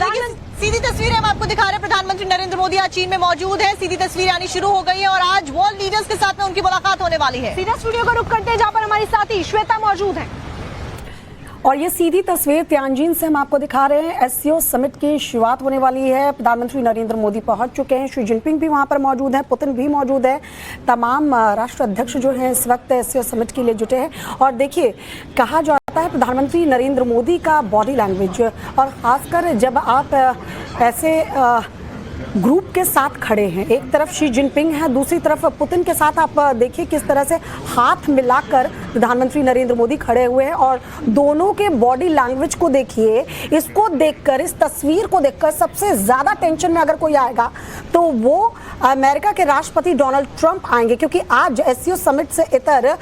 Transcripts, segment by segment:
सीधी तस्वीर हम आपको दिखा रहे हैं। प्रधानमंत्री नरेंद्र मोदी आज चीन में मौजूद है। सीधी तस्वीर आनी शुरू हो गई है और आज वर्ल्ड लीडर्स के साथ में उनकी मुलाकात होने वाली है। सीधा स्टूडियो को रुक करते हैं जहां पर हमारी साथी श्वेता मौजूद है। और ये सीधी तस्वीर तियानजिन से हम आपको दिखा रहे हैं। एससीओ समिट की शुरुआत होने वाली है। प्रधानमंत्री नरेंद्र मोदी पहुंच चुके हैं। शी जिनपिंग भी वहां पर मौजूद है, पुतिन भी मौजूद है। तमाम राष्ट्र अध्यक्ष जो हैं इस वक्त एससीओ समिट के लिए जुटे हैं। और देखिए, कहा जाता है प्रधानमंत्री नरेंद्र मोदी का बॉडी लैंग्वेज, और खासकर जब आप ऐसे ग्रुप के साथ खड़े हैं, एक तरफ शी जिनपिंग है, दूसरी तरफ पुतिन के साथ आप देखिए किस तरह से हाथ मिलाकर प्रधानमंत्री नरेंद्र मोदी खड़े हुए हैं। और दोनों के बॉडी लैंग्वेज को देखिए। इसको देखकर, इस तस्वीर को देखकर सबसे ज़्यादा टेंशन में अगर कोई आएगा तो वो अमेरिका के राष्ट्रपति डोनाल्ड ट्रंप आएंगे, क्योंकि आज एससीओ समिट से इतर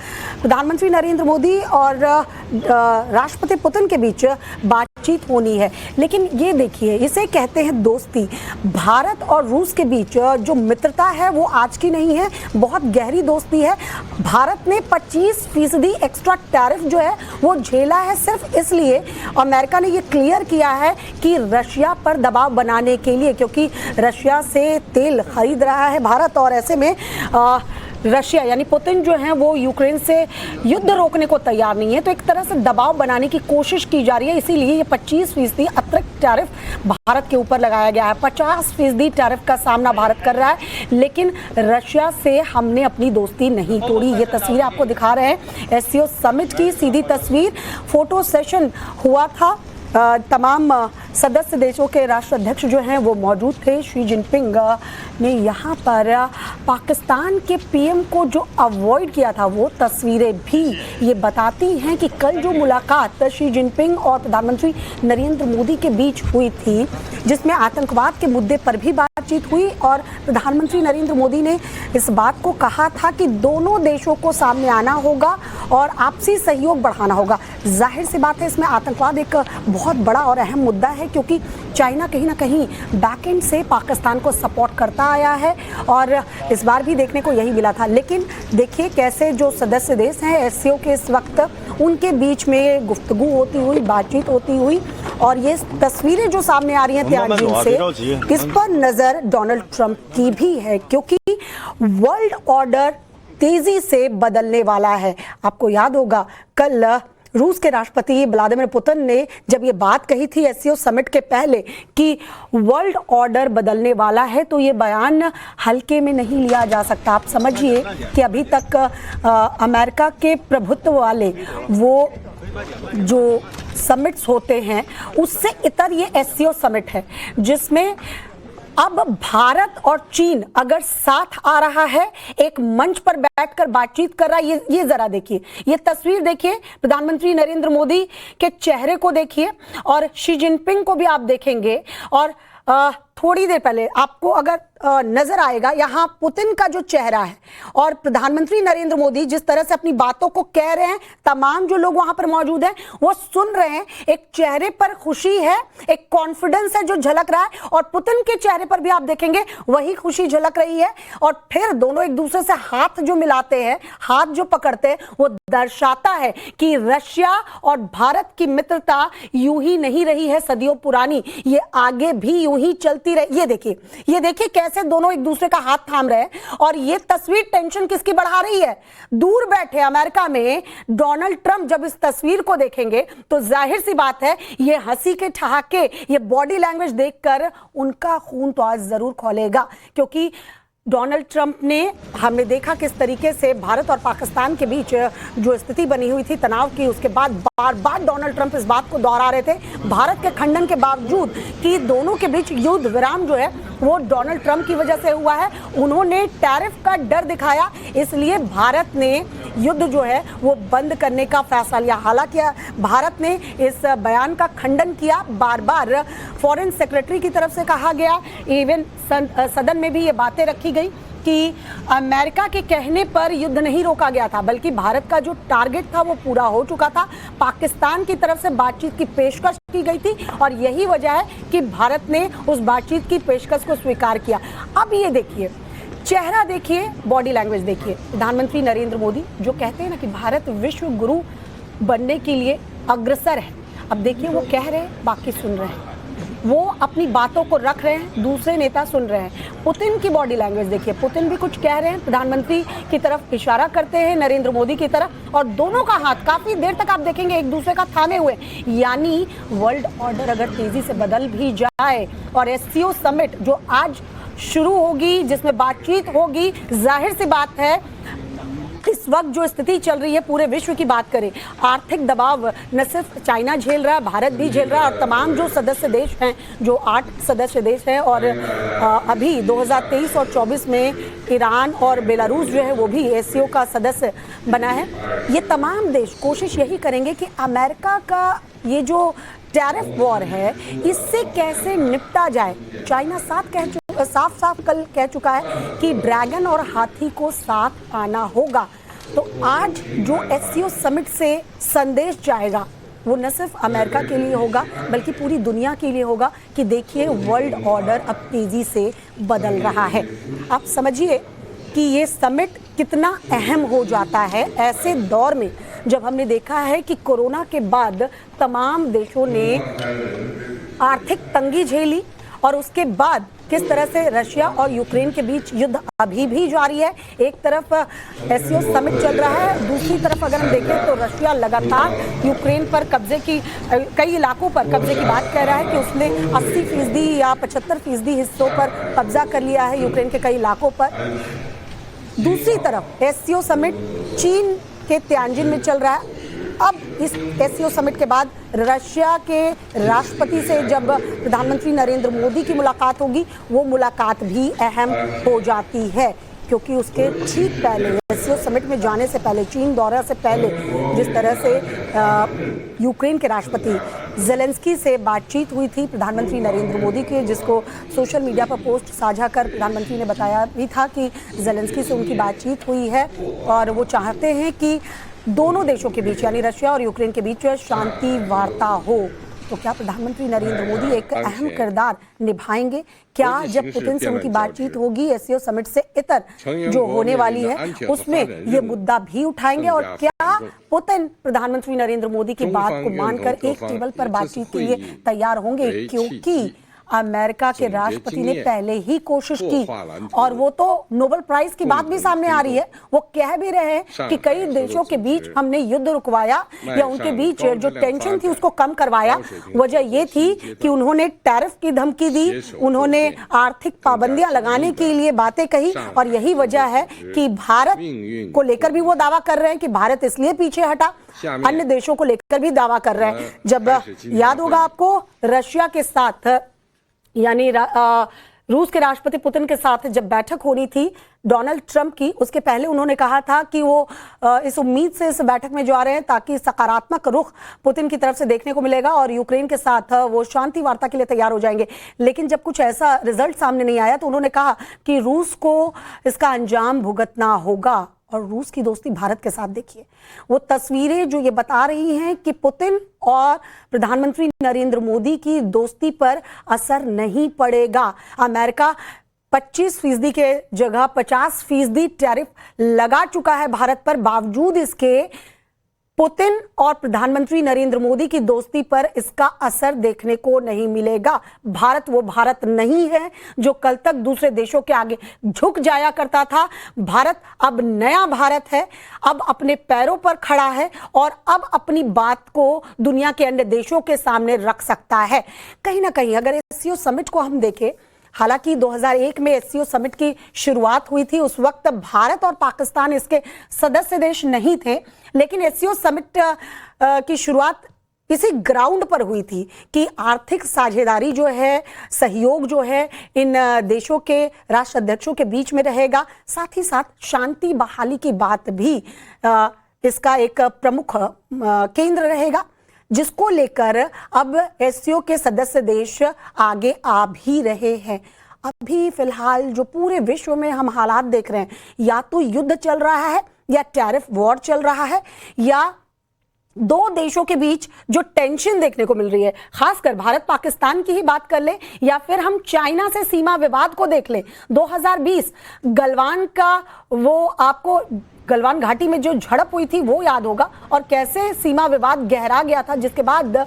प्रधानमंत्री नरेंद्र मोदी और राष्ट्रपति पुतिन के बीच बातचीत होनी है। लेकिन ये देखिए, इसे कहते हैं दोस्ती। भारत और रूस के बीच जो मित्रता है वो आज की नहीं है, बहुत गहरी दोस्ती है। भारत ने 25% एक्स्ट्रा टैरिफ जो है वो झेला है सिर्फ इसलिए, अमेरिका ने ये क्लियर किया है कि रशिया पर दबाव बनाने के लिए, क्योंकि रशिया से तेल खरीद रहा है भारत, और ऐसे में रशिया यानी पुतिन जो है वो यूक्रेन से युद्ध रोकने को तैयार नहीं है। तो एक तरह से दबाव बनाने की कोशिश की जा रही है, इसीलिए ये 25% अतिरिक्त टैरिफ भारत के ऊपर लगाया गया है। 50% टैरिफ का सामना भारत कर रहा है, लेकिन रशिया से हमने अपनी दोस्ती नहीं तोड़ी। ये तस्वीर आपको दिखा रहे हैं एससीओ समिट की सीधी तस्वीर। फोटो सेशन हुआ था, तमाम सदस्य देशों के राष्ट्राध्यक्ष जो हैं वो मौजूद थे। शी जिनपिंग ने यहाँ पर पाकिस्तान के पीएम को जो अवॉइड किया था, वो तस्वीरें भी ये बताती हैं कि कल जो मुलाकात शी जिनपिंग और प्रधानमंत्री नरेंद्र मोदी के बीच हुई थी, जिसमें आतंकवाद के मुद्दे पर भी बातचीत हुई, और प्रधानमंत्री नरेंद्र मोदी ने इस बात को कहा था कि दोनों देशों को सामने आना होगा और आपसी सहयोग बढ़ाना होगा। जाहिर सी बात है, इसमें आतंकवाद एक बहुत बड़ा और अहम मुद्दा है, क्योंकि चाइना कहीं ना कहीं बैकएंड से पाकिस्तान को सपोर्ट करता आया है, और इस बार भी देखने को यही मिला था। लेकिन देखिए कैसे जो सदस्य देश हैं एससीओ के इस वक्त, उनके बीच में गुफ्तगू होती हुई, बातचीत होती हुई, और ये तस्वीरें जो सामने आ रही हैं तियानजिन से, इस पर नज़र डोनाल्ड ट्रंप की भी है, क्योंकि वर्ल्ड ऑर्डर तेजी से बदलने वाला है। आपको याद होगा कल रूस के राष्ट्रपति व्लादिमीर पुतिन ने जब ये बात कही थी एससीओ समिट के पहले कि वर्ल्ड ऑर्डर बदलने वाला है, तो ये बयान हल्के में नहीं लिया जा सकता। आप समझिए कि अभी तक अमेरिका के प्रभुत्व वाले वो जो समिट्स होते हैं उससे इतर ये एससीओ समिट है, जिसमें अब भारत और चीन अगर साथ आ रहा है, एक मंच पर बैठकर बातचीत कर रहा है। ये जरा देखिए, ये तस्वीर देखिए, प्रधानमंत्री नरेंद्र मोदी के चेहरे को देखिए, और शी जिनपिंग को भी आप देखेंगे, और थोड़ी देर पहले आपको अगर नजर आएगा यहाँ पुतिन का जो चेहरा है, और प्रधानमंत्री नरेंद्र मोदी जिस तरह से अपनी बातों को कह रहे हैं, तमाम जो लोग वहां पर मौजूद हैं वो सुन रहे हैं। एक चेहरे पर खुशी है, एक कॉन्फिडेंस है जो झलक रहा है, और पुतिन के चेहरे पर भी आप देखेंगे वही खुशी झलक रही है। और फिर दोनों एक दूसरे से हाथ जो मिलाते हैं, हाथ जो पकड़ते हैं, वो दर्शाता है कि रशिया और भारत की मित्रता यूं ही नहीं रही है सदियों पुरानी, ये आगे भी यूं ही चलती रहे। ये देखिए कैसे दोनों एक दूसरे का हाथ थाम रहे हैं, और ये तस्वीर टेंशन किसकी बढ़ा रही है? दूर बैठे अमेरिका में डोनाल्ड ट्रंप जब इस तस्वीर को देखेंगे तो जाहिर सी बात है ये हंसी के ठहाके, ये बॉडी लैंग्वेज देखकर उनका खून तो आज जरूर खौलेगा, क्योंकि डोनाल्ड ट्रंप ने, हमने देखा किस तरीके से भारत और पाकिस्तान के बीच जो स्थिति बनी हुई थी तनाव की, उसके बाद बार बार डोनाल्ड ट्रंप इस बात को दोहरा रहे थे, भारत के खंडन के बावजूद, कि दोनों के बीच युद्ध विराम जो है वो डोनाल्ड ट्रंप की वजह से हुआ है। उन्होंने टैरिफ का डर दिखाया, इसलिए भारत ने युद्ध जो है वो बंद करने का फैसला लिया। हालांकि भारत ने इस बयान का खंडन किया, बार बार फॉरेन सेक्रेटरी की तरफ से कहा गया, इवन सदन में भी ये बातें रखी गई कि अमेरिका के कहने पर युद्ध नहीं रोका गया था, बल्कि भारत का जो टारगेट था वो पूरा हो चुका था। पाकिस्तान की तरफ से बातचीत की पेशकश की गई थी, और यही वजह है कि भारत ने उस बातचीत की पेशकश को स्वीकार किया। अब ये देखिए, चेहरा देखिए, बॉडी लैंग्वेज देखिए, प्रधानमंत्री नरेंद्र मोदी जो कहते हैं ना कि भारत विश्व गुरु बनने के लिए अग्रसर है। अब देखिए वो कह रहे हैं, बाकी सुन रहे हैं। वो अपनी बातों को रख रहे हैं, दूसरे नेता सुन रहे हैं। पुतिन की बॉडी लैंग्वेज देखिए, पुतिन भी कुछ कह रहे हैं, प्रधानमंत्री की तरफ इशारा करते हैं, नरेंद्र मोदी की तरफ, और दोनों का हाथ काफी देर तक आप देखेंगे एक दूसरे का थामे हुए। यानी वर्ल्ड ऑर्डर अगर तेजी से बदल भी जाए और एससीओ समिट जो आज शुरू होगी, जिसमें बातचीत होगी, जाहिर सी बात है इस वक्त जो स्थिति चल रही है पूरे विश्व की बात करें, आर्थिक दबाव न सिर्फ चाइना झेल रहा है, भारत भी झेल रहा है, और तमाम जो सदस्य देश हैं, जो 8 सदस्य देश हैं, और अभी 2023 और 24 में ईरान और बेलारूस जो है वो भी एससीओ का सदस्य बना है। ये तमाम देश कोशिश यही करेंगे कि अमेरिका का ये जो टैरिफ वॉर है इससे कैसे निपटा जाए। चाइना साफ साफ कल कह चुका है कि ड्रैगन और हाथी को साथ आना होगा। तो आज जो एससीओ समिट से संदेश जाएगा वो न सिर्फ अमेरिका के लिए होगा बल्कि पूरी दुनिया के लिए होगा कि देखिए वर्ल्ड ऑर्डर अब तेजी से बदल रहा है। आप समझिए कि ये समिट कितना अहम हो जाता है ऐसे दौर में जब हमने देखा है कि कोरोना के बाद तमाम देशों ने आर्थिक तंगी झेली, और उसके बाद किस तरह से रशिया और यूक्रेन के बीच युद्ध अभी भी जारी है। एक तरफ एससीओ समिट चल रहा है, दूसरी तरफ अगर हम देखें तो रशिया लगातार यूक्रेन पर कब्जे की, कई इलाकों पर कब्जे की बात कह रहा है कि उसने 80% या 75% हिस्सों पर कब्जा कर लिया है यूक्रेन के कई इलाकों पर। दूसरी तरफ एससीओ समिट चीन के तियानजिन में चल रहा है। अब इस एससीओ समिट के बाद रशिया के राष्ट्रपति से जब प्रधानमंत्री नरेंद्र मोदी की मुलाकात होगी, वो मुलाकात भी अहम हो जाती है, क्योंकि उसके ठीक पहले एससीओ समिट में जाने से पहले, चीन दौरा से पहले जिस तरह से यूक्रेन के राष्ट्रपति ज़ेलेंस्की से बातचीत हुई थी प्रधानमंत्री नरेंद्र मोदी की, जिसको सोशल मीडिया पर पोस्ट साझा कर प्रधानमंत्री ने बताया भी था कि ज़ेलेंस्की से उनकी बातचीत हुई है और वो चाहते हैं कि दोनों देशों के बीच यानी रशिया और यूक्रेन के बीच शांति वार्ता हो। तो क्या प्रधानमंत्री नरेंद्र मोदी एक अहम किरदार निभाएंगे? क्या जब पुतिन से उनकी बातचीत होगी एससीओ समिट से इतर जो होने वाली है उसमें ये मुद्दा भी उठाएंगे? और क्या पुतिन प्रधानमंत्री नरेंद्र मोदी की बात को मानकर एक टेबल पर बातचीत के लिए तैयार होंगे? क्योंकि अमेरिका के राष्ट्रपति ने पहले ही कोशिश की, और वो तो नोबेल प्राइज की बात भी सामने आ रही है। वो कह भी रहे हैं कि कई देशों के बीच हमने युद्ध रुकवाया या उनके बीच जो टेंशन थी उसको कम करवाया। वजह ये थी कि उन्होंने टैरिफ की धमकी दी, उन्होंने आर्थिक पाबंदियां लगाने के लिए बातें कही, और यही वजह है कि भारत को लेकर भी वो दावा कर रहे हैं कि भारत इसलिए पीछे हटा, अन्य देशों को लेकर भी दावा कर रहे हैं। जब याद होगा आपको रशिया के साथ यानी रूस के राष्ट्रपति पुतिन के साथ जब बैठक होनी थी डोनाल्ड ट्रंप की, उसके पहले उन्होंने कहा था कि वो इस उम्मीद से इस बैठक में जा रहे हैं ताकि सकारात्मक रुख पुतिन की तरफ से देखने को मिलेगा और यूक्रेन के साथ वो शांति वार्ता के लिए तैयार हो जाएंगे। लेकिन जब कुछ ऐसा रिजल्ट सामने नहीं आया तो उन्होंने कहा कि रूस को इसका अंजाम भुगतना होगा। और रूस की दोस्ती भारत के साथ देखिए, वो तस्वीरें जो ये बता रही हैं कि पुतिन और प्रधानमंत्री नरेंद्र मोदी की दोस्ती पर असर नहीं पड़ेगा। अमेरिका 25% के जगह 50% टैरिफ लगा चुका है भारत पर, बावजूद इसके पुतिन और प्रधानमंत्री नरेंद्र मोदी की दोस्ती पर इसका असर देखने को नहीं मिलेगा। भारत वो भारत नहीं है जो कल तक दूसरे देशों के आगे झुक जाया करता था। भारत अब नया भारत है, अब अपने पैरों पर खड़ा है और अब अपनी बात को दुनिया के अन्य देशों के सामने रख सकता है। कहीं ना कहीं अगर एससीओ समिट को हम देखें, हालांकि 2001 में एससीओ समिट की शुरुआत हुई थी, उस वक्त भारत और पाकिस्तान इसके सदस्य देश नहीं थे, लेकिन एससीओ समिट की शुरुआत इसी ग्राउंड पर हुई थी कि आर्थिक साझेदारी जो है, सहयोग जो है इन देशों के राष्ट्र अध्यक्षों के बीच में रहेगा, साथ ही साथ शांति बहाली की बात भी इसका एक प्रमुख केंद्र रहेगा, जिसको लेकर अब एससीओ के सदस्य देश आगे आ भी रहे हैं। अभी फिलहाल जो पूरे विश्व में हम हालात देख रहे हैं, या तो युद्ध चल रहा है या टैरिफ वॉर चल रहा है, या दो देशों के बीच जो टेंशन देखने को मिल रही है, खासकर भारत पाकिस्तान की ही बात कर ले या फिर हम चाइना से सीमा विवाद को देख ले। 2020 गलवान का वो आपको गलवान घाटी में जो झड़प हुई थी वो याद होगा, और कैसे सीमा विवाद गहरा गया था, जिसके बाद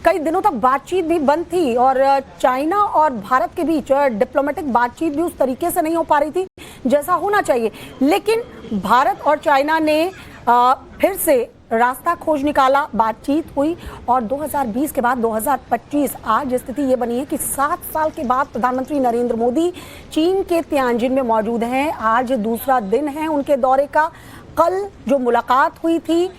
कई दिनों तक बातचीत भी बंद थी और चाइना और भारत के बीच डिप्लोमेटिक बातचीत भी उस तरीके से नहीं हो पा रही थी जैसा होना चाहिए। लेकिन भारत और चाइना ने फिर से रास्ता खोज निकाला, बातचीत हुई और 2020 के बाद 2025 आज स्थिति ये बनी है कि 7 साल के बाद प्रधानमंत्री नरेंद्र मोदी चीन के तियानजिन में मौजूद हैं। आज दूसरा दिन है उनके दौरे का। कल जो मुलाकात हुई थी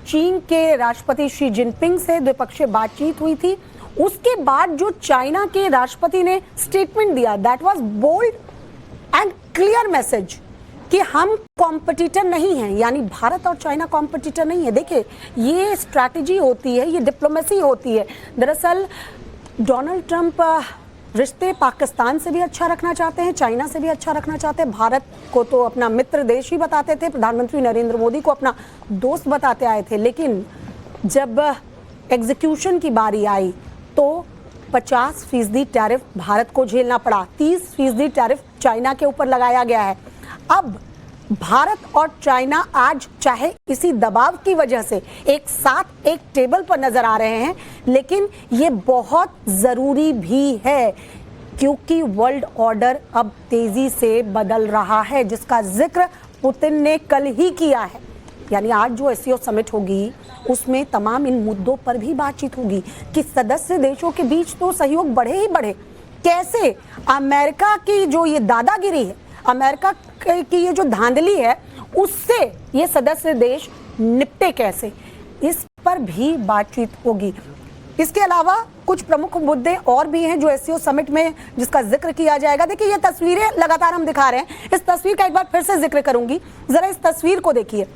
चीन के राष्ट्रपति शी जिनपिंग से, द्विपक्षीय बातचीत हुई थी। उसके बाद जो चाइना के राष्ट्रपति ने स्टेटमेंट दिया, that was bold and clear message कि हम कॉम्पिटिटर नहीं हैं, यानी भारत और चाइना कॉम्पिटिटर नहीं है। देखिए ये स्ट्रैटेजी होती है, ये डिप्लोमेसी होती है। दरअसल डोनाल्ड ट्रंप रिश्ते पाकिस्तान से भी अच्छा रखना चाहते हैं, चाइना से भी अच्छा रखना चाहते हैं। भारत को तो अपना मित्र देश ही बताते थे, प्रधानमंत्री नरेंद्र मोदी को अपना दोस्त बताते आए थे। लेकिन जब एग्जीक्यूशन की बारी आई तो 50% टैरिफ भारत को झेलना पड़ा, 30% टैरिफ चाइना के ऊपर लगाया गया है। अब भारत और चाइना आज चाहे इसी दबाव की वजह से एक साथ एक टेबल पर नजर आ रहे हैं, लेकिन ये बहुत जरूरी भी है क्योंकि वर्ल्ड ऑर्डर अब तेजी से बदल रहा है, जिसका जिक्र पुतिन ने कल ही किया है। यानी आज जो एससीओ समिट होगी उसमें तमाम इन मुद्दों पर भी बातचीत होगी कि सदस्य देशों के बीच तो सहयोग बढ़े ही बढ़े। कैसे अमेरिका की जो ये दादागिरी है, अमेरिका की ये जो धांधली है, उससे ये सदस्य देश निपटे कैसे, इस पर भी बातचीत होगी। इसके अलावा कुछ प्रमुख मुद्दे और भी हैं जो एससीओ समिट में जिसका जिक्र किया जाएगा। देखिए ये तस्वीरें लगातार हम दिखा रहे हैं, इस तस्वीर का एक बार फिर से जिक्र करूंगी। जरा इस तस्वीर को देखिए,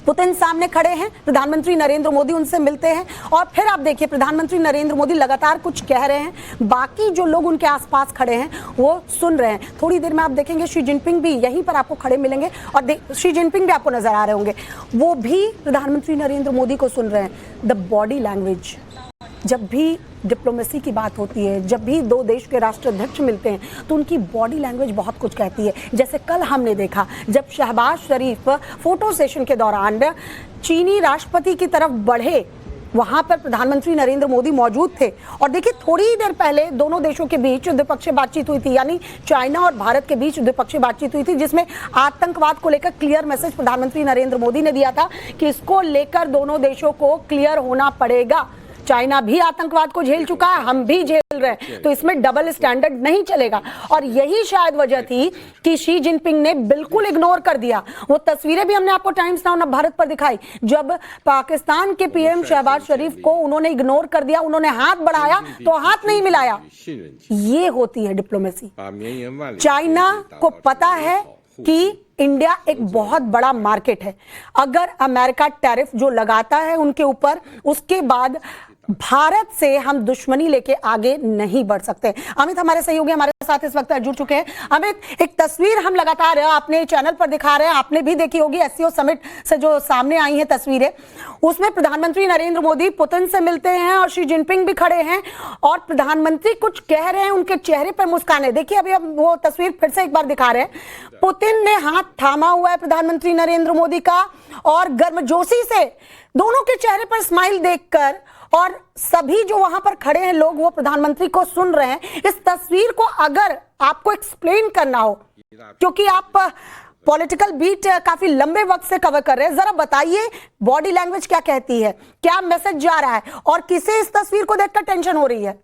पुतिन सामने खड़े हैं, प्रधानमंत्री नरेंद्र मोदी उनसे मिलते हैं और फिर आप देखिए प्रधानमंत्री नरेंद्र मोदी लगातार कुछ कह रहे हैं, बाकी जो लोग उनके आसपास खड़े हैं वो सुन रहे हैं। थोड़ी देर में आप देखेंगे शी जिनपिंग भी यहीं पर आपको खड़े मिलेंगे और शी जिनपिंग भी आपको नजर आ रहे होंगे, वो भी प्रधानमंत्री नरेंद्र मोदी को सुन रहे हैं। द बॉडी लैंग्वेज, जब भी डिप्लोमेसी की बात होती है, जब भी दो देश के राष्ट्राध्यक्ष मिलते हैं तो उनकी बॉडी लैंग्वेज बहुत कुछ कहती है। जैसे कल हमने देखा जब शहबाज शरीफ फोटो सेशन के दौरान चीनी राष्ट्रपति की तरफ बढ़े, वहां पर प्रधानमंत्री नरेंद्र मोदी मौजूद थे और देखिए थोड़ी ही देर पहले दोनों देशों के बीच द्विपक्षीय बातचीत हुई थी, यानी चाइना और भारत के बीच द्विपक्षीय बातचीत हुई थी जिसमें आतंकवाद को लेकर क्लियर मैसेज प्रधानमंत्री नरेंद्र मोदी ने दिया था कि इसको लेकर दोनों देशों को क्लियर होना पड़ेगा। चाइना भी आतंकवाद को झेल चुका है, हम भी झेल रहे हैं, तो इसमें डबल स्टैंडर्ड नहीं चलेगा। और यही शायद वजह थी कि शी जिनपिंग ने बिल्कुल इग्नोर कर दिया। वो तस्वीरें भी हमने आपको टाइम्स नाउ भारत पर दिखाई, जब पाकिस्तान के पीएम शहबाज शरीफ को उन्होंने इग्नोर कर दिया, उन्होंने हाथ बढ़ाया तो हाथ नहीं मिलाया। ये होती है डिप्लोमेसी। चाइना को पता है कि इंडिया एक बहुत बड़ा मार्केट है, अगर अमेरिका टैरिफ जो लगाता है उनके ऊपर, उसके बाद भारत से हम दुश्मनी लेके आगे नहीं बढ़ सकते। अमित हमारे सहयोगी हमारे साथ इस वक्त जुड़ चुके हैं। अमित, एक तस्वीर हम लगातार अपने चैनल पर दिखा रहे हैं, आपने भी देखी होगी, एससीओ समिट से जो सामने आई हैं तस्वीरें, उसमें प्रधानमंत्री नरेंद्र मोदी पुतिन से मिलते हैं और शी जिनपिंग भी खड़े हैं और प्रधानमंत्री कुछ कह रहे हैं, उनके चेहरे पर मुस्कान है। देखिए अभी हम वो तस्वीर फिर से एक बार दिखा रहे हैं। पुतिन ने हाथ थामा हुआ है प्रधानमंत्री नरेंद्र मोदी का और गर्मजोशी से दोनों के चेहरे पर स्माइल देखकर, और सभी जो वहां पर खड़े हैं लोग वो प्रधानमंत्री को सुन रहे हैं। इस तस्वीर को अगर आपको एक्सप्लेन करना हो, क्योंकि आप पॉलिटिकल बीट काफी लंबे वक्त से कवर कर रहे हैं, जरा बताइए बॉडी लैंग्वेज क्या कहती है, क्या मैसेज जा रहा है और किसे इस तस्वीर को देखकर टेंशन हो रही है?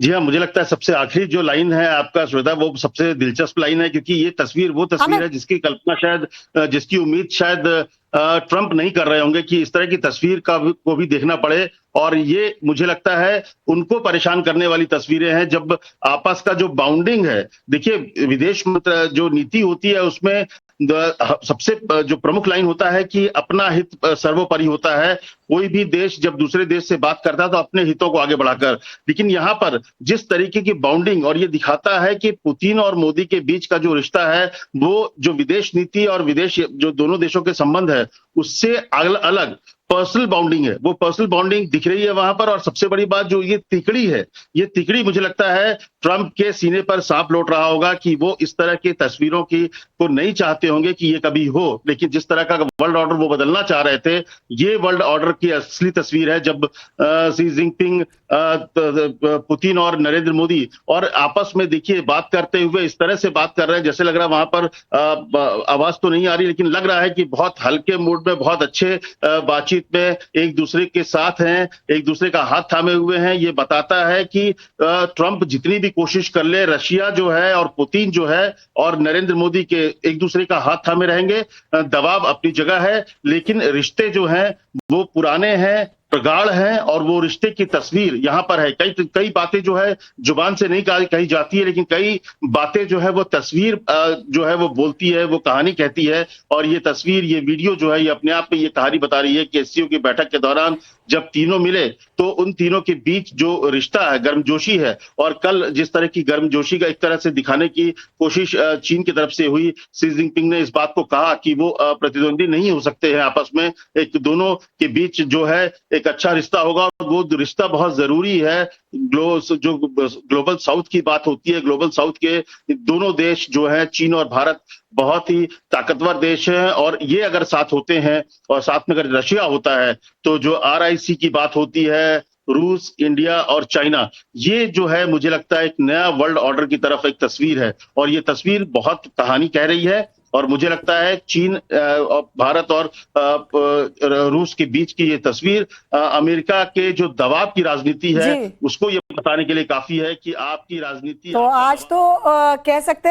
जी हाँ, मुझे लगता है सबसे आखिरी जो लाइन है आपका श्वेता, वो सबसे दिलचस्प लाइन है, क्योंकि ये तस्वीर वो तस्वीर है जिसकी कल्पना शायद, जिसकी उम्मीद शायद ट्रंप नहीं कर रहे होंगे कि इस तरह की तस्वीर को भी देखना पड़े। और ये मुझे लगता है उनको परेशान करने वाली तस्वीरें हैं जब आपस का जो बाउंडिंग है। देखिए विदेश मंत्र जो नीति होती है उसमें सबसे जो प्रमुख लाइन होता है कि अपना हित सर्वोपरि होता है। कोई भी देश जब दूसरे देश से बात करता है तो अपने हितों को आगे बढ़ाकर, लेकिन यहाँ पर जिस तरीके की बाउंडिंग, और ये दिखाता है कि पुतिन और मोदी के बीच का जो रिश्ता है वो जो विदेश नीति और विदेश जो दोनों देशों के संबंध है उससे अलग पर्सनल बॉन्डिंग है, वो पर्सनल बॉन्डिंग दिख रही है वहां पर। और सबसे बड़ी बात जो ये तिकड़ी है, ये तिकड़ी मुझे लगता है ट्रंप के सीने पर सांप लौट रहा होगा कि वो इस तरह की तस्वीरों को नहीं चाहते होंगे कि ये कभी हो। लेकिन जिस तरह का वर्ल्ड ऑर्डर वो बदलना चाह रहे थे, ये वर्ल्ड ऑर्डर की असली तस्वीर है जब शी जिनपिंग, पुतिन और नरेंद्र मोदी और आपस में देखिए बात करते हुए इस तरह से बात कर रहे हैं जैसे लग रहा है वहां पर आवाज तो नहीं आ रही, लेकिन लग रहा है कि बहुत हल्के मूड में, बहुत अच्छे बातचीत में एक दूसरे के साथ हैं, एक दूसरे का हाथ थामे हुए हैं। ये बताता है कि ट्रंप जितनी भी कोशिश कर ले, रशिया जो है और पुतिन जो है और नरेंद्र मोदी के एक दूसरे का हाथ थामे रहेंगे। दबाव अपनी जगह है, लेकिन रिश्ते जो हैं वो पुराने हैं, प्रगाढ़ है, और वो रिश्ते की तस्वीर यहाँ पर है। कई बातें जो है जुबान से नहीं कही जाती है, लेकिन कई बातें जो है वो तस्वीर जो है वो बोलती है, वो कहानी कहती है। और ये तस्वीर, ये वीडियो जो है ये अपने आप में ये कहानी बता रही है कि एससीओ की बैठक के दौरान जब तीनों मिले तो उन तीनों के बीच जो रिश्ता है, गर्मजोशी है। और कल जिस तरह की गर्मजोशी का एक तरह से दिखाने की कोशिश चीन की तरफ से हुई, शी जिनपिंग ने इस बात को कहा कि वो प्रतिद्वंदी नहीं हो सकते हैं आपस में, एक दोनों के बीच जो है एक अच्छा रिश्ता होगा। वो रिश्ता बहुत जरूरी है। जो ग्लोबल साउथ की बात होती है, ग्लोबल साउथ के दोनों देश जो है चीन और भारत बहुत ही ताकतवर देश हैं, और ये अगर साथ होते हैं और साथ में अगर रशिया होता है तो जो RIC की बात होती है, रूस, इंडिया और चाइना, ये जो है मुझे लगता है एक नया वर्ल्ड ऑर्डर की तरफ एक तस्वीर है। और ये तस्वीर बहुत कहानी कह रही है। और मुझे लगता है चीन, भारत और रूस के बीच की ये तस्वीर अमेरिका के जो दबाव की राजनीति है उसको ये बताने के लिए काफी है कि आपकी राजनीति। तो आज तो कह सकते